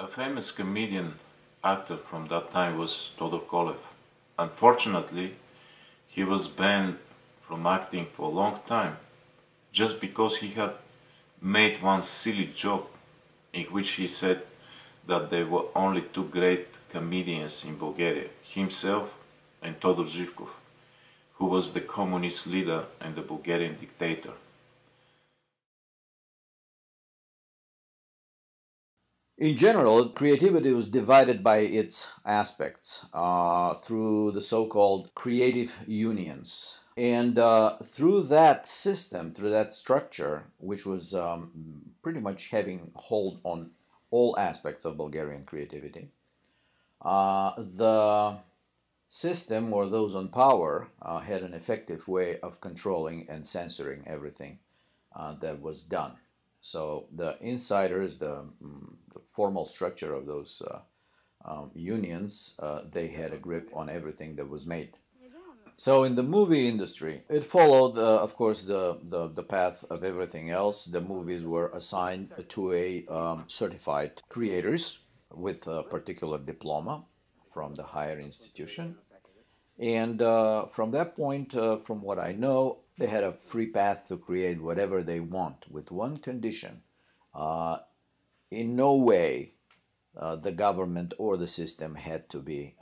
A famous comedian actor from that time was Todor. Unfortunately, he was banned from acting for a long time just because he had made one silly joke in which he said that there were only two great comedians in Bulgaria, himself and Todor Zhivkov, who was the communist leader and the Bulgarian dictator. In general, creativity was divided by its aspects through the so-called creative unions. And through that system, through that structure, which was pretty much having hold on all aspects of Bulgarian creativity, the system or those on power had an effective way of controlling and censoring everything that was done. So the insiders, the formal structure of those unions, they had a grip on everything that was made. So in the movie industry, it followed, of course, the path of everything else. The movies were assigned to a certified creators with a particular diploma from the higher institution. And from that point, from what I know, they had a free path to create whatever they want with one condition. In no way the government or the system had to be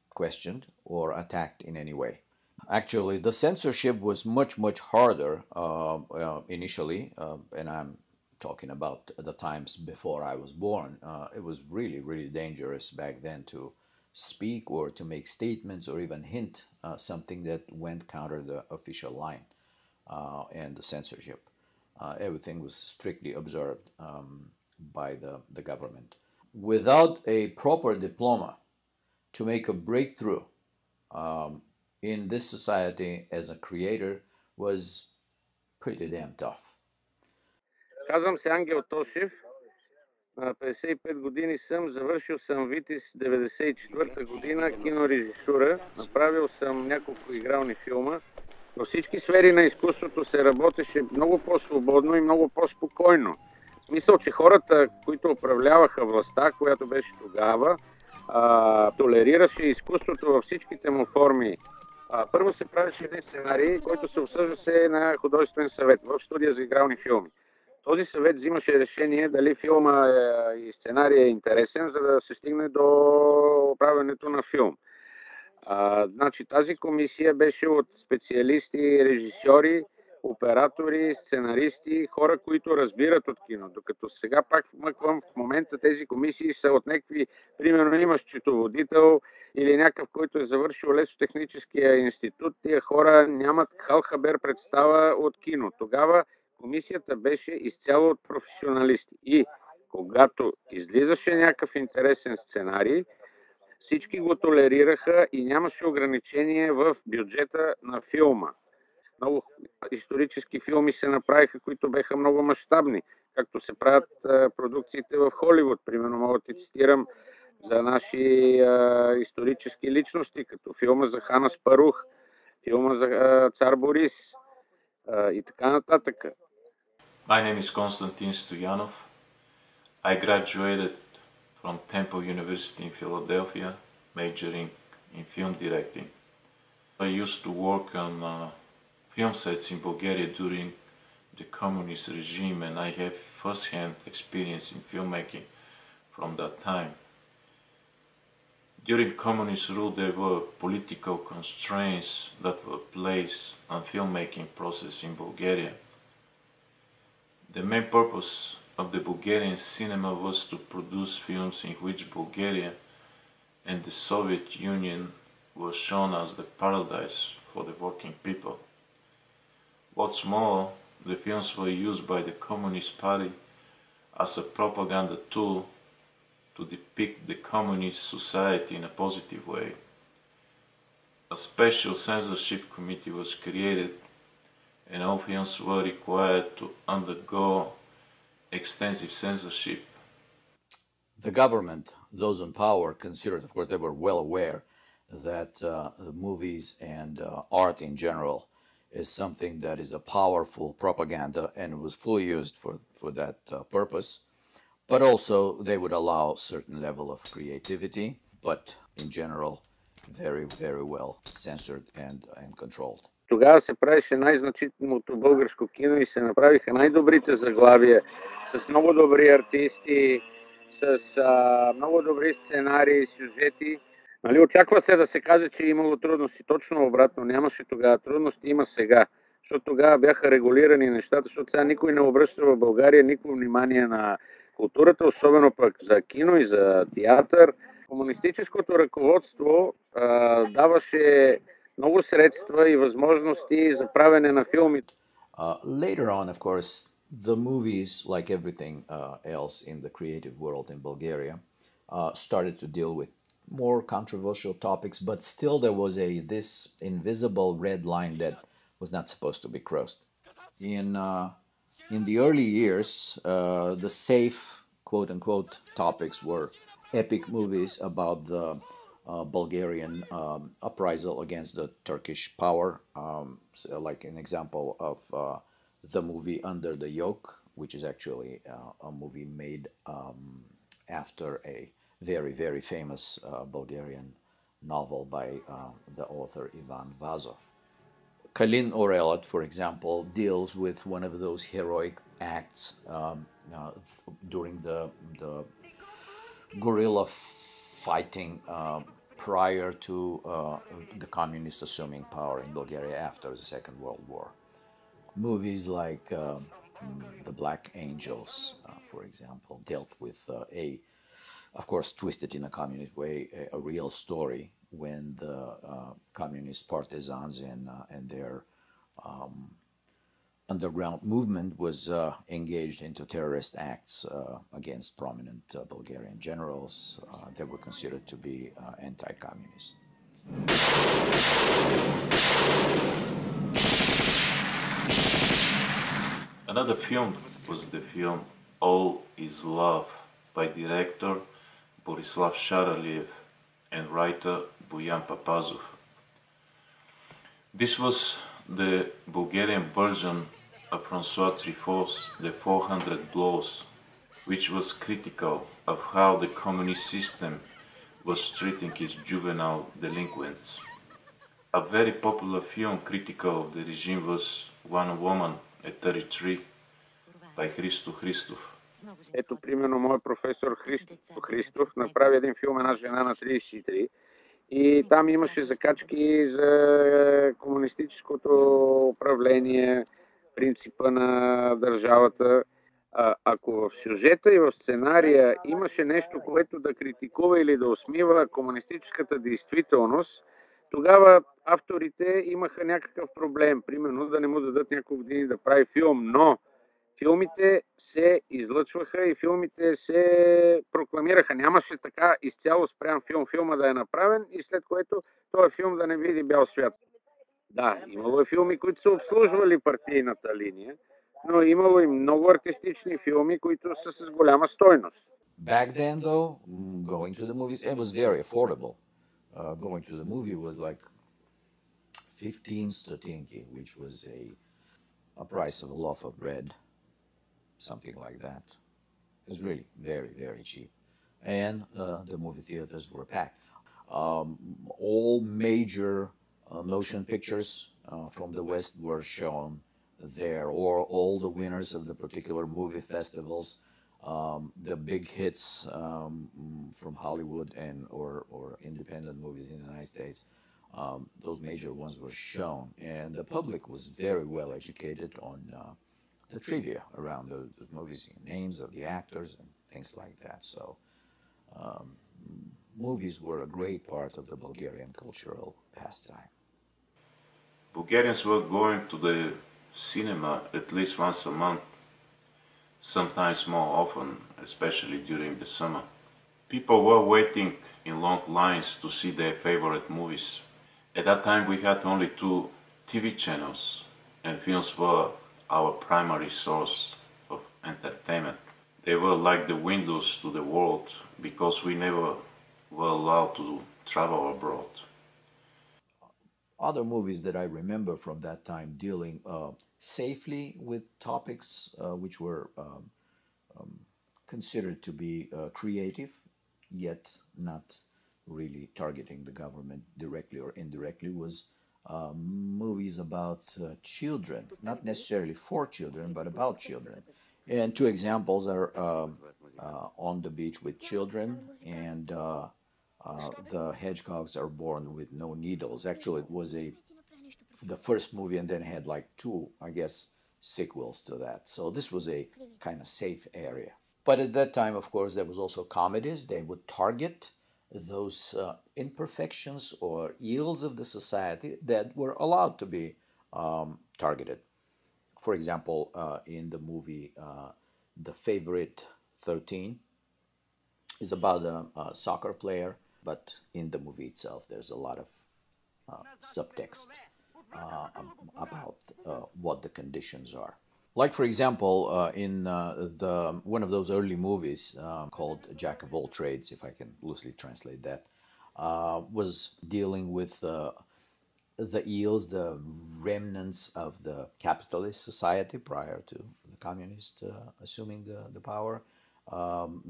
questioned or attacked in any way. Actually, the censorship was much, much harder initially, and I'm talking about the times before I was born. It was really, really dangerous back then to speak or to make statements or even hint something that went counter the official line and the censorship. Everything was strictly observed by the government. Without a proper diploma to make a breakthrough in this society as a creator was pretty damn tough. Казвам се Ангел Тошев. На 55 години съм, завършил съм ВИТИС 94-та година, кинорежисура, направил съм няколко игрални филма. Във всички сфери на изкуството се работеше много по-свободно и много по-спокойно. В смисъл, че хората, които управляваха властта, която беше тогава, толерираше изкуството във всичките му форми. Първо се правеше един сценарий, който се обсъждаше на художествен съвет в студия за игрални филми. Този съвет взимаше решение дали филма и сценарий е интересен, за да се стигне до правенето на филм. Значи тази комисия беше от специалисти, режисьори, оператори, сценаристи, хора, които разбират от кино. Докато сега пак вмъквам, в момента тези комисии са от някакви, примерно имаш счетоводител или някакъв, който е завършил лесотехническия институт. Тия хора нямат халхабер представа от кино. Тогава комисията беше изцяло от професионалисти. И когато излизаше някакъв интересен сценарий, всички го толерираха и нямаше ограничение в бюджета на филма. Много исторически филми се направиха, които беха много мащабни, както се правят продукциите в Холивуд. Примерно мога да цитирам за наши исторически личности, като филма за Хана Спарух, филма за цар Борис и така нататък. My name is Konstantin Stoyanov. I graduated from Temple University in Philadelphia, majoring in film directing. I used to work on film sets in Bulgaria during the communist regime, and I have first-hand experience in filmmaking from that time. During communist rule, there were political constraints that were placed on filmmaking process in Bulgaria. The main purpose of the Bulgarian cinema was to produce films in which Bulgaria and the Soviet Union were shown as the paradise for the working people. What's more, the films were used by the Communist Party as a propaganda tool to depict the communist society in a positive way. A special censorship committee was created, and all films were required to undergo extensive censorship. The government, those in power, considered, of course, they were well aware that movies and art in general is something that is a powerful propaganda and was fully used for that purpose. But also they would allow certain level of creativity, but in general, very, very well censored and controlled. Тогава се правеше най-значителното българско кино и се направиха най-добрите заглавия, с много добри артисти, с много добри сценарии, сюжети. Нали, очаква се да се каже, че е имало трудности. Точно обратно, нямаше тогава трудности, има сега. Защото тогава бяха регулирани нещата, защото сега никой не обръща в България никакво внимание на културата, особено пък за кино и за театър. Комунистическото ръководство даваше много средства и възможности за правене на филми. Later on, of course, the movies, like everything else in the creative world in Bulgaria, started to deal with more controversial topics, but still there was this invisible red line that was not supposed to be crossed. In the early years, the safe, quote unquote, topics were epic movies about the Bulgarian uprisal against the Turkish power, so like an example of the movie Under the Yoke, which is actually a movie made after a very, very famous Bulgarian novel by the author Ivan Vazov. Kalin Orelat, for example, deals with one of those heroic acts during the guerrilla fighting prior to the communists assuming power in Bulgaria after the Second World War. Movies like The Black Angels, for example, dealt with of course, twisted in a communist way, a real story when the communist partisans and their underground movement was engaged into terrorist acts against prominent Bulgarian generals that were considered to be anti-communist. Another film was the film All Is Love by director Borislav Sharaliev and writer Boyan Papazov. This was the Bulgarian version of Francois Truffaut's The 400 Blows, which was critical of how the communist system was treating its juvenile delinquents. A very popular film critical of the regime was One Woman at 33 by Христо Христов. Ето, примерно, моят професор Христо Христов направи един филм Една жена на 33 и там имаше закачки за комунистическото управление, принципа на държавата. Ако в сюжета и в сценария имаше нещо, което да критикува или да усмива комунистическата действителност, тогава авторите имаха някакъв проблем. Примерно да не му дадат няколко години да прави филм, но филмите се излъчваха и филмите се прокламираха. Нямаше така изцяло спрям филма да е направен и след което този филм да не види бял свят. Да, имало е филми, които са обслужвали партийната линия, но имало и много артистични филми, които са с голяма стойност. Back then, though, going to the movies, it was very affordable. Going to the movie was like 15 stotinki, which was a price of a loaf of bread, something like that. It was really very, very cheap. And the movie theaters were packed. All major motion pictures from the West were shown there, or all the winners of the particular movie festivals, the big hits from Hollywood and or independent movies in the United States. Those major ones were shown, and the public was very well educated on the trivia around those movies, names of the actors and things like that. So movies were a great part of the Bulgarian cultural pastime. Bulgarians were going to the cinema at least once a month, sometimes more often, especially during the summer. People were waiting in long lines to see their favorite movies. At that time we had only 2 TV channels, and films were our primary source of entertainment. They were like the windows to the world because we never were allowed to travel abroad. Other movies that I remember from that time dealing safely with topics which were considered to be creative, yet not really targeting the government directly or indirectly, was movies about children, not necessarily for children, but about children. And two examples are On the Beach with Children and The Hedgehogs Are Born with No Needles. Actually, it was the first movie, and then had like two, I guess, sequels to that. So this was a kind of safe area. But at that time, of course, there was also comedies. They would target those imperfections or ills of the society that were allowed to be targeted. For example, in the movie The Favorite 13 is about a soccer player, but in the movie itself, there's a lot of subtext about what the conditions are. Like, for example, in one of those early movies called Jack of All Trades, if I can loosely translate that, was dealing with the ills, the remnants of the capitalist society prior to the communists assuming the power,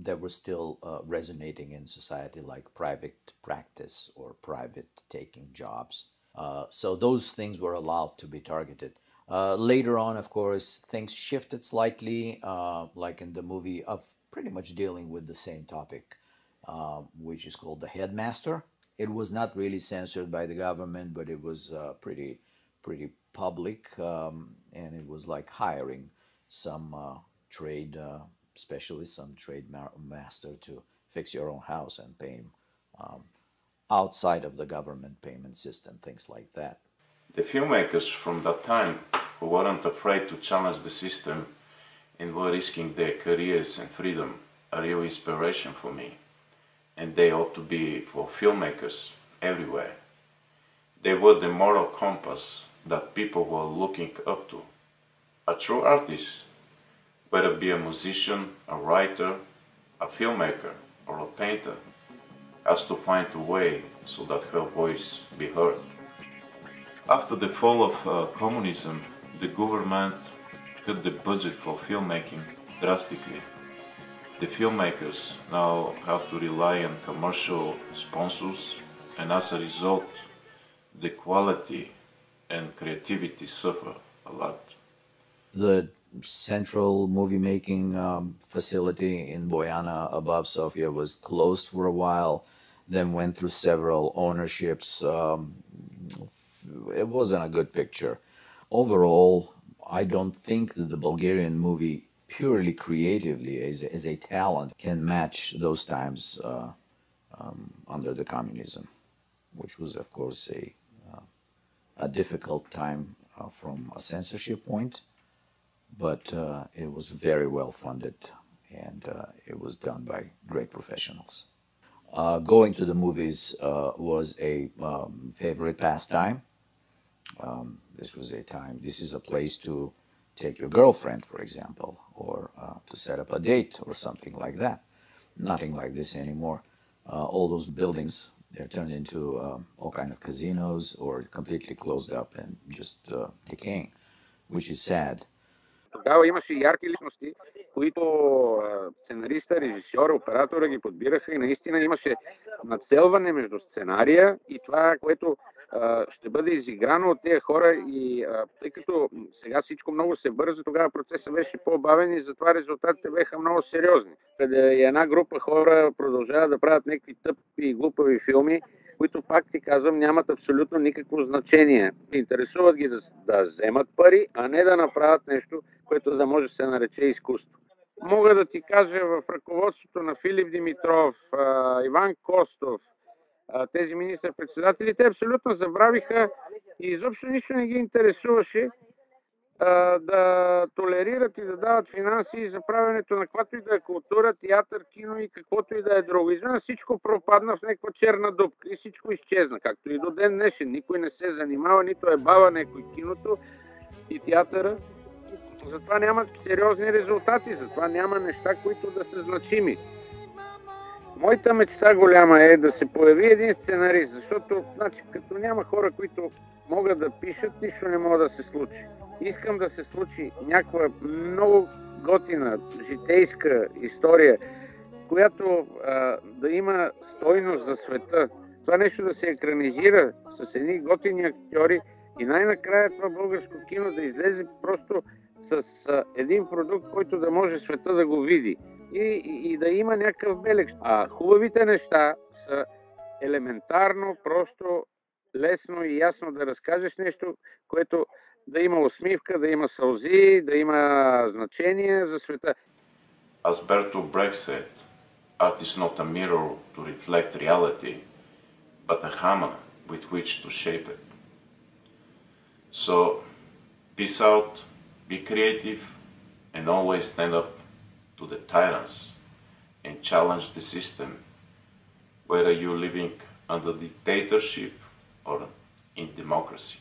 that were still resonating in society, like private practice or private taking jobs. So those things were allowed to be targeted. Later on, of course, things shifted slightly, like in the movie of pretty much dealing with the same topic, which is called The Headmaster. It was not really censored by the government, but it was pretty public, and it was like hiring some trade specialist, some trade master to fix your own house and pay him outside of the government payment system, things like that. The filmmakers from that time, who weren't afraid to challenge the system and were risking their careers and freedom, are real inspiration for me. And they ought to be for filmmakers everywhere. They were the moral compass that people were looking up to. A true artist, whether be a musician, a writer, a filmmaker, or a painter, has to find a way so that her voice be heard. After the fall of communism, the government cut the budget for filmmaking drastically. The filmmakers now have to rely on commercial sponsors, and as a result, the quality and creativity suffer a lot. The central movie making facility in Boyana above Sofia was closed for a while, then went through several ownerships. It wasn't a good picture. Overall, I don't think that the Bulgarian movie purely creatively as a talent can match those times under the communism, which was of course a difficult time from a censorship point, but it was very well funded, and it was done by great professionals. Going to the movies was a favorite pastime. This is a place to take your girlfriend, for example, or to set up a date or something like that. Nothing like this anymore. All those buildings, they're turned into all kind of casinos or completely closed up and just decaying, which is sad. Тогава имаше ярки личности, които сценариста, режисьора, оператора ги подбираха и наистина имаше нацелване между сценария и това, което ще бъде изиграно от тези хора. И тъй като сега всичко много се бърза, тогава процесът беше по-бавен и затова резултатите бяха много сериозни. Къде една група хора продължават да правят някакви тъпи и глупави филми, които, пак ти казвам, нямат абсолютно никакво значение. Интересуват ги да вземат пари, а не да направят нещо, което да може да се нарече изкуство. Мога да ти кажа, в ръководството на Филип Димитров, Иван Костов, тези министър-председатели, те абсолютно забравиха и изобщо нищо не ги интересуваше да толерират и да дават финанси за правенето на каквато и да е култура, театър, кино и каквото и да е друго. Изведнъж всичко пропадна в някаква черна дупка и всичко изчезна, както и до ден днешен. Никой не се занимава, нито е бава някой киното и театъра. Затова няма сериозни резултати, затова няма неща, които да са значими. Моята мечта голяма е да се появи един сценарист, защото като няма хора, които могат да пишат, нищо не може да се случи. Искам да се случи някаква много готина, житейска история, която да има стойност за света. Това нещо да се екранизира с едни готини актьори и най-накрая това българско кино да излезе просто с един продукт, който да може света да го види и да има някакъв белег. А хубавите неща са елементарно, просто лесно и ясно да разкажеш нещо, което да има усмивка, да има сълзи, да има значение за света. As Bertolt Brecht said, art is not a mirror to reflect reality, but a hammer with which to shape it. So, peace out, be creative, and always stand up to the tyrants and challenge the system, whether you're living under dictatorship or in democracy.